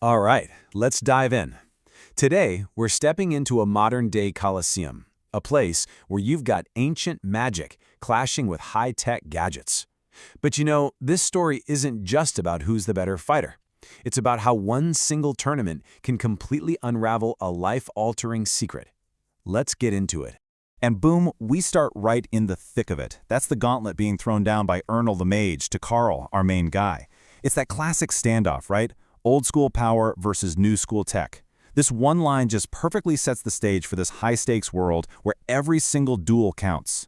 All right, let's dive in. Today, we're stepping into a modern-day Coliseum, a place where you've got ancient magic clashing with high-tech gadgets. But this story isn't just about who's the better fighter. It's about how one single tournament can completely unravel a life-altering secret. Let's get into it. And boom, we start right in the thick of it. That's the gauntlet being thrown down by Ernal the Mage to Carl, our main guy. It's that classic standoff, right? Old school power versus new school tech. This one line just perfectly sets the stage for this high-stakes world where every single duel counts.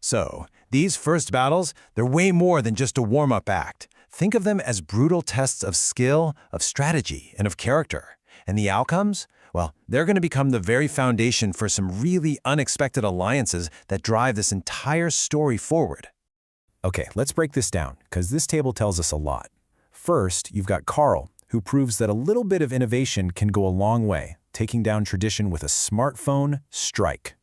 So, these first battles, they're way more than just a warm-up act. Think of them as brutal tests of skill, of strategy, and of character. And the outcomes? Well, they're going to become the very foundation for some really unexpected alliances that drive this entire story forward. Okay, let's break this down, because this table tells us a lot. First, you've got Carl, who proves that a little bit of innovation can go a long way, taking down tradition with a smartphone strike.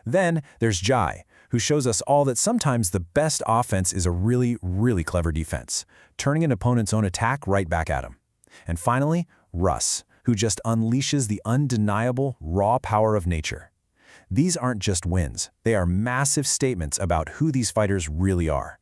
Then there's Jai, who shows us all that sometimes the best offense is a really, really clever defense, turning an opponent's own attack right back at him. And finally, Russ, who just unleashes the undeniable, raw power of nature. These aren't just wins, they are massive statements about who these fighters really are.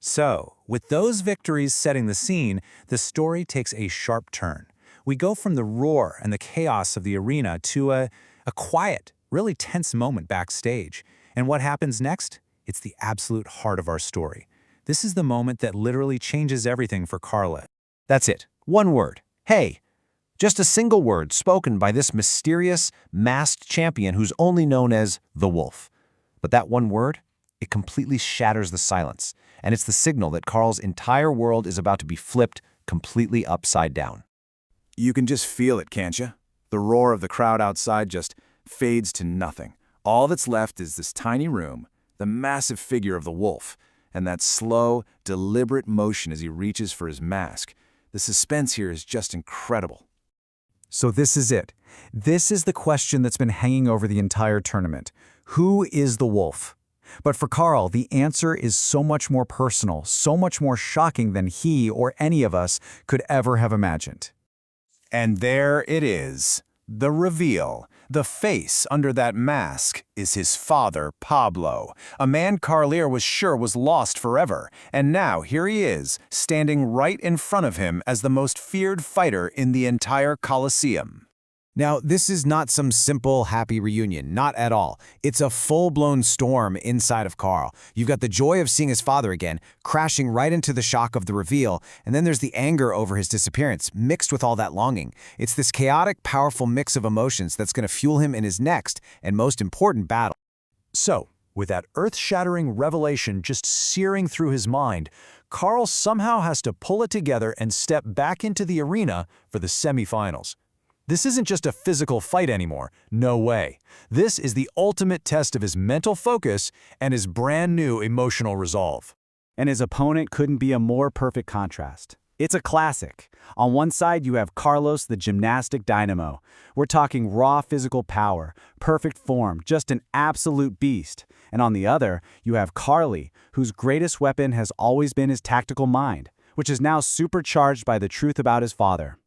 So, with those victories setting the scene, the story takes a sharp turn. We go from the roar and the chaos of the arena to a quiet, really tense moment backstage. And what happens next? It's the absolute heart of our story. This is the moment that literally changes everything for Carla. That's it. One word. Hey. Just a single word spoken by this mysterious, masked champion who's only known as the Wolf. But that one word, it completely shatters the silence, and it's the signal that Carl's entire world is about to be flipped completely upside down. You can just feel it, can't you? The roar of the crowd outside just fades to nothing. All that's left is this tiny room, the massive figure of the Wolf, and that slow, deliberate motion as he reaches for his mask. The suspense here is just incredible. So this is it. This is the question that's been hanging over the entire tournament. Who is the Wolf? But for Carl, the answer is so much more personal, so much more shocking than he or any of us could ever have imagined. And there it is, the reveal. The face under that mask is his father, Pablo, a man Carlier was sure was lost forever. And now here he is, standing right in front of him as the most feared fighter in the entire Coliseum. Now, this is not some simple, happy reunion, not at all. It's a full-blown storm inside of Carl. You've got the joy of seeing his father again, crashing right into the shock of the reveal, and then there's the anger over his disappearance, mixed with all that longing. It's this chaotic, powerful mix of emotions that's going to fuel him in his next and most important battle. So, with that earth-shattering revelation just searing through his mind, Carl somehow has to pull it together and step back into the arena for the semifinals. This isn't just a physical fight anymore. No way. This is the ultimate test of his mental focus and his brand new emotional resolve. And his opponent couldn't be a more perfect contrast. It's a classic. On one side, you have Carlos, the gymnastic dynamo. We're talking raw physical power, perfect form, just an absolute beast. And on the other, you have Carly, whose greatest weapon has always been his tactical mind, which is now supercharged by the truth about his father.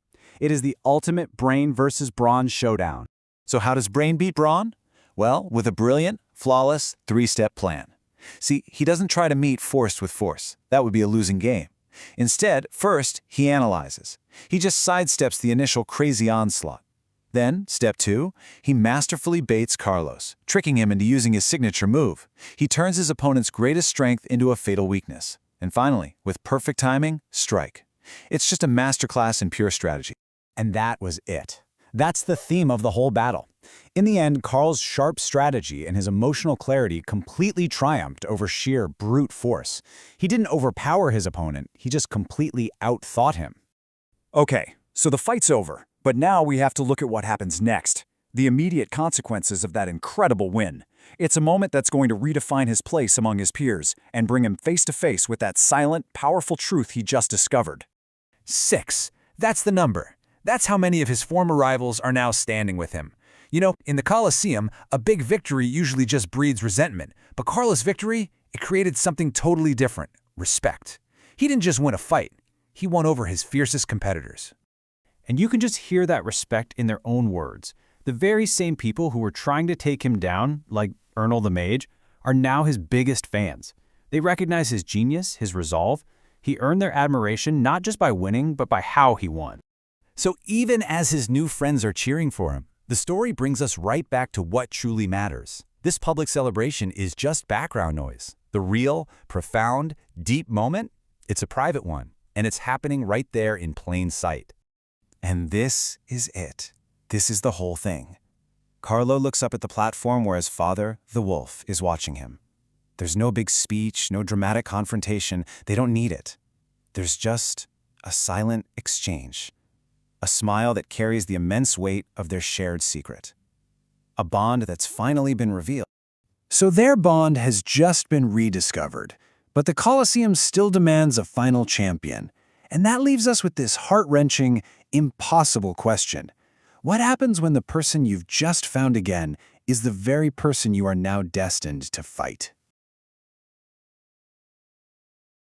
It is the ultimate brain versus brawn showdown. So how does brain beat brawn? Well, with a brilliant, flawless, three-step plan. See, he doesn't try to meet force with force. That would be a losing game. Instead, first, he analyzes. He just sidesteps the initial crazy onslaught. Then, step 2, he masterfully baits Carlos, tricking him into using his signature move. He turns his opponent's greatest strength into a fatal weakness. And finally, with perfect timing, strike. It's just a masterclass in pure strategy. And that was it. That's the theme of the whole battle. In the end, Carl's sharp strategy and his emotional clarity completely triumphed over sheer brute force. He didn't overpower his opponent, he just completely outthought him. Okay, so the fight's over, but now we have to look at what happens next. The immediate consequences of that incredible win. It's a moment that's going to redefine his place among his peers and bring him face to face with that silent, powerful truth he just discovered. 6. That's the number. That's how many of his former rivals are now standing with him. In the Coliseum, a big victory usually just breeds resentment. But Carlos' victory, it created something totally different. Respect. He didn't just win a fight. He won over his fiercest competitors. And you can just hear that respect in their own words. The very same people who were trying to take him down, like Ernal the Mage, are now his biggest fans. They recognize his genius, his resolve. He earned their admiration not just by winning, but by how he won. So even as his new friends are cheering for him, the story brings us right back to what truly matters. This public celebration is just background noise. The real, profound, deep moment, it's a private one, and it's happening right there in plain sight. And this is it. This is the whole thing. Carlo looks up at the platform where his father, the wolf, is watching him. There's no big speech, no dramatic confrontation. They don't need it. There's just a silent exchange. A smile that carries the immense weight of their shared secret. A bond that's finally been revealed. So their bond has just been rediscovered, but the Coliseum still demands a final champion. And that leaves us with this heart-wrenching, impossible question. What happens when the person you've just found again is the very person you are now destined to fight?